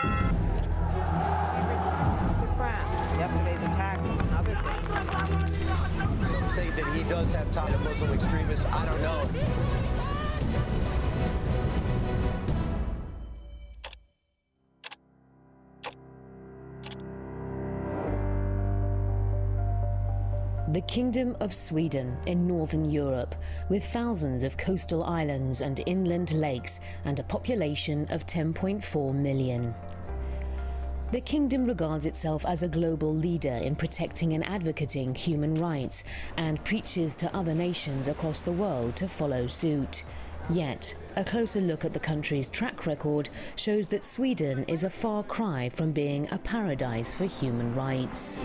To France, yesterday's attacks and other things. Some say that he does have ties to Muslim extremists. I don't know. The Kingdom of Sweden in northern Europe, with thousands of coastal islands and inland lakes and a population of 10.4 million. The kingdom regards itself as a global leader in protecting and advocating human rights and preaches to other nations across the world to follow suit. Yet, a closer look at the country's track record shows that Sweden is a far cry from being a paradise for human rights.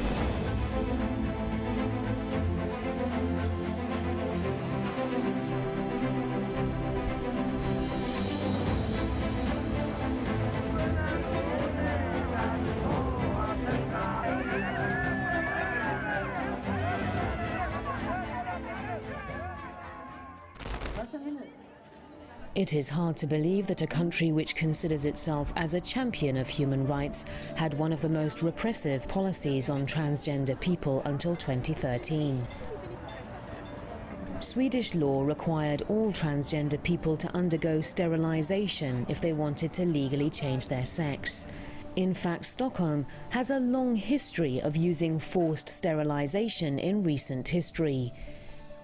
It is hard to believe that a country which considers itself as a champion of human rights had one of the most repressive policies on transgender people until 2013. Swedish law required all transgender people to undergo sterilization if they wanted to legally change their sex. In fact, Stockholm has a long history of using forced sterilization in recent history.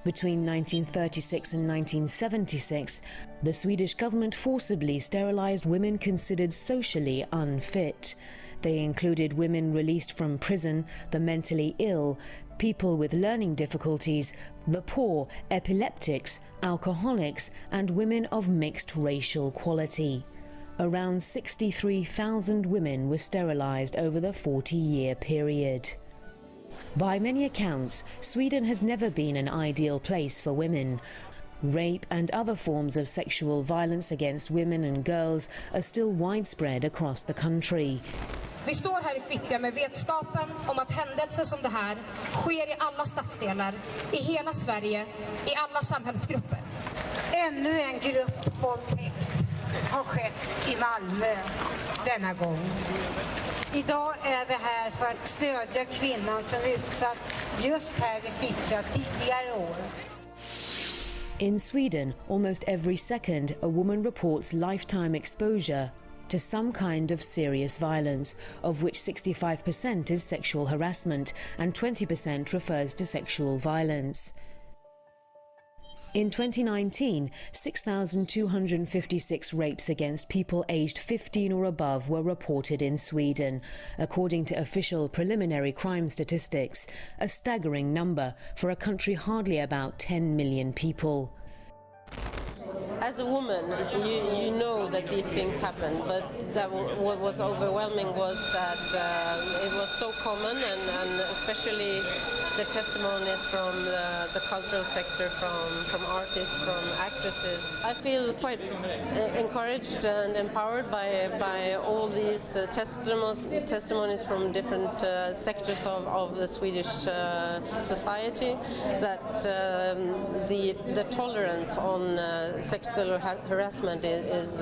Between 1936 and 1976, the Swedish government forcibly sterilized women considered socially unfit. They included women released from prison, the mentally ill, people with learning difficulties, the poor, epileptics, alcoholics, and women of mixed racial quality. Around 63,000 women were sterilized over the 40-year period. By many accounts, Sweden has never been an ideal place for women. Rape and other forms of sexual violence against women and girls are still widespread across the country. Vi står här i Fittja med vetskapen om att händelser som det här sker i alla stadsdelar, i hela Sverige, i alla samhällsgrupper. Ännu en gruppvåldtäkt har skett i Malmö denna gång. Idag är vi här för att stödja kvinnan som utsatts just här i Fittja tidigare år. In Sweden, almost every second a woman reports lifetime exposure to some kind of serious violence, of which 65% is sexual harassment and 20% refers to sexual violence. In 2019, 6,256 rapes against people aged 15 or above were reported in Sweden, according to official preliminary crime statistics, a staggering number for a country hardly about 10 million people. As a woman, you know that these things happen, but what was overwhelming was that it was so common, and especially the testimonies from the cultural sector, from artists, from actresses. I feel quite encouraged and empowered by all these testimonies from different sectors of the Swedish society, that the tolerance on sexual harassment is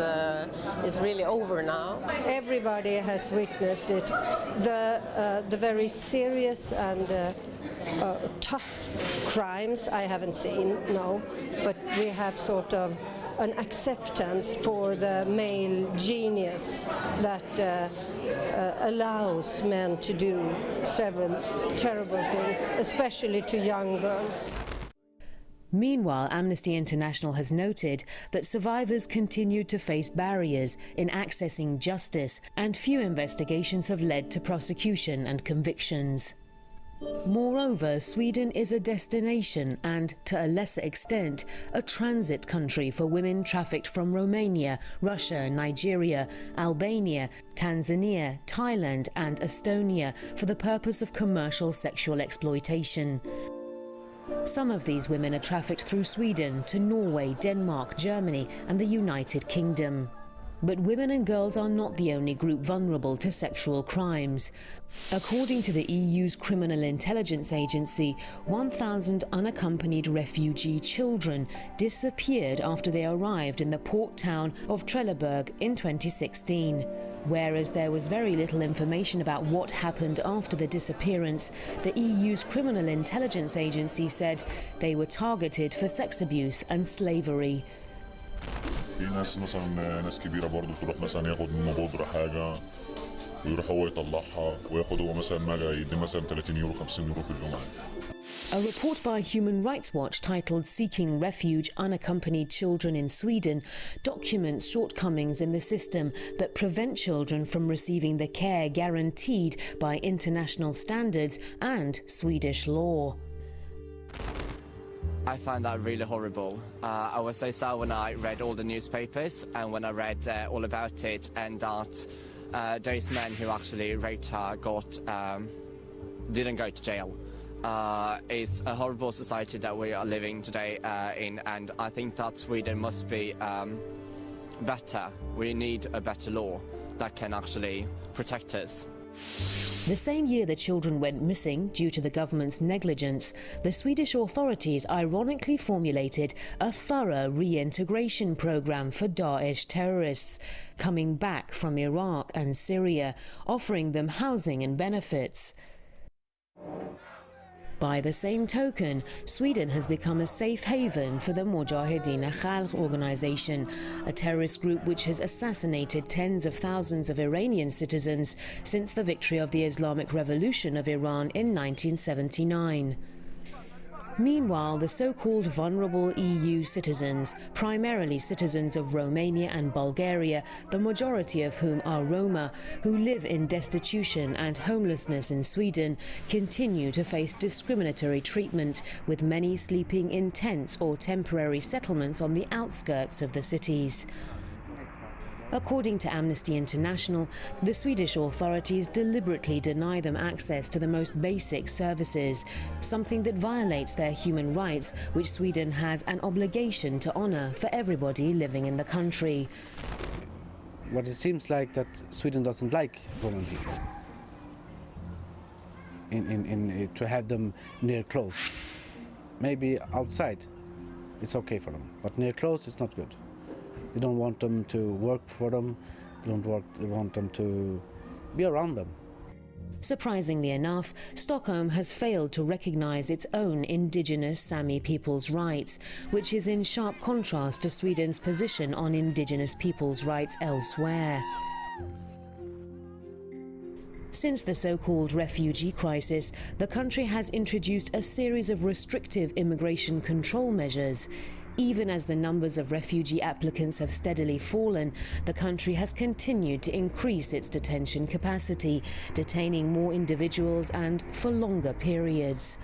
really over now. Everybody has witnessed it. The very serious and tough crimes I haven't seen, no, but we have sort of an acceptance for the male genius that allows men to do several terrible things, especially to young girls. Meanwhile, Amnesty International has noted that survivors continue to face barriers in accessing justice, and few investigations have led to prosecution and convictions. Moreover, Sweden is a destination and, to a lesser extent, a transit country for women trafficked from Romania, Russia, Nigeria, Albania, Tanzania, Thailand and Estonia for the purpose of commercial sexual exploitation. Some of these women are trafficked through Sweden to Norway, Denmark, Germany and the United Kingdom. But women and girls are not the only group vulnerable to sexual crimes. According to the EU's Criminal Intelligence Agency, 1,000 unaccompanied refugee children disappeared after they arrived in the port town of Trelleborg in 2016. Whereas there was very little information about what happened after the disappearance, the EU's Criminal Intelligence Agency said they were targeted for sex abuse and slavery. في ناس مثلا ناس كبيرة برضو تروح مثلا ياخد منه بودرة حاجة ويروح هو يطلعها وياخد هو مثلا ماجا يدي مثلا 30 يورو 50 يورو في اليوم. A report by Human Rights Watch titled Seeking Refuge Unaccompanied Children in Sweden documents shortcomings in the system that prevent children from receiving the care guaranteed by international standards and Swedish law. I find that really horrible. I was so sad when I read all the newspapers and when I read all about it, and that those men who actually raped her didn't go to jail. It's a horrible society that we are living today in, and I think that Sweden must be better. We need a better law that can actually protect us. The same year the children went missing due to the government's negligence, the Swedish authorities ironically formulated a thorough reintegration program for Daesh terrorists coming back from Iraq and Syria, offering them housing and benefits. By the same token, Sweden has become a safe haven for the Mujahedin Khalq organization, a terrorist group which has assassinated tens of thousands of Iranian citizens since the victory of the Islamic Revolution of Iran in 1979. Meanwhile, the so-called vulnerable EU citizens, primarily citizens of Romania and Bulgaria, the majority of whom are Roma, who live in destitution and homelessness in Sweden, continue to face discriminatory treatment, with many sleeping in tents or temporary settlements on the outskirts of the cities. According to Amnesty International, the Swedish authorities deliberately deny them access to the most basic services, something that violates their human rights, which Sweden has an obligation to honor for everybody living in the country. What it seems like that Sweden doesn't like women people, to have them near close. Maybe outside it's okay for them, but near close it's not good. They don't want them to work for them. They don't want them to be around them. Surprisingly enough, Stockholm has failed to recognize its own indigenous Sami people's rights, which is in sharp contrast to Sweden's position on indigenous people's rights elsewhere. Since the so-called refugee crisis, the country has introduced a series of restrictive immigration control measures. Even as the numbers of refugee applicants have steadily fallen, the country has continued to increase its detention capacity, detaining more individuals and for longer periods.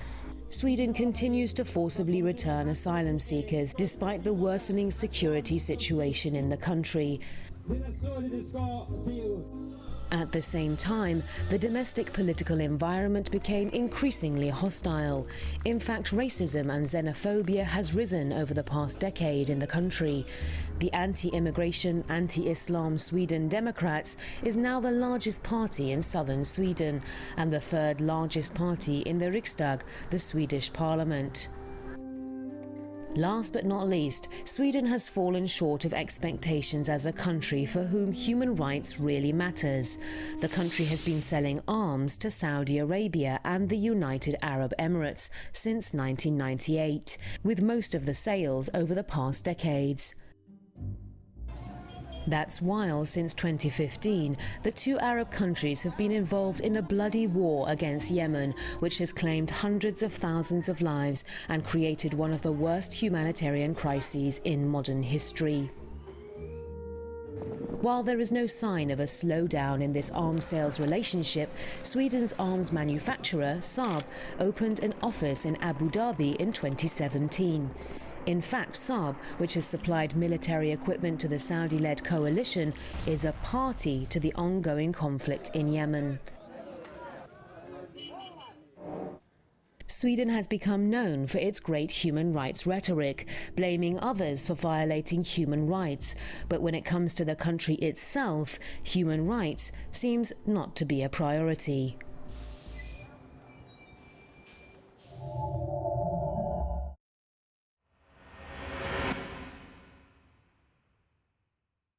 Sweden continues to forcibly return asylum seekers despite the worsening security situation in the country. At the same time, the domestic political environment became increasingly hostile. In fact, racism and xenophobia has risen over the past decade in the country. The anti-immigration, anti-Islam Sweden Democrats is now the largest party in southern Sweden and the third largest party in the Riksdag, the Swedish parliament. Last but not least, Sweden has fallen short of expectations as a country for whom human rights really matters. The country has been selling arms to Saudi Arabia and the United Arab Emirates since 1998, with most of the sales over the past decades. That's while, since 2015, the two Arab countries have been involved in a bloody war against Yemen, which has claimed hundreds of thousands of lives and created one of the worst humanitarian crises in modern history. While there is no sign of a slowdown in this arms sales relationship, Sweden's arms manufacturer, Saab, opened an office in Abu Dhabi in 2017. In fact, Saab, which has supplied military equipment to the Saudi-led coalition, is a party to the ongoing conflict in Yemen. Sweden has become known for its great human rights rhetoric, blaming others for violating human rights. But when it comes to the country itself, human rights seems not to be a priority.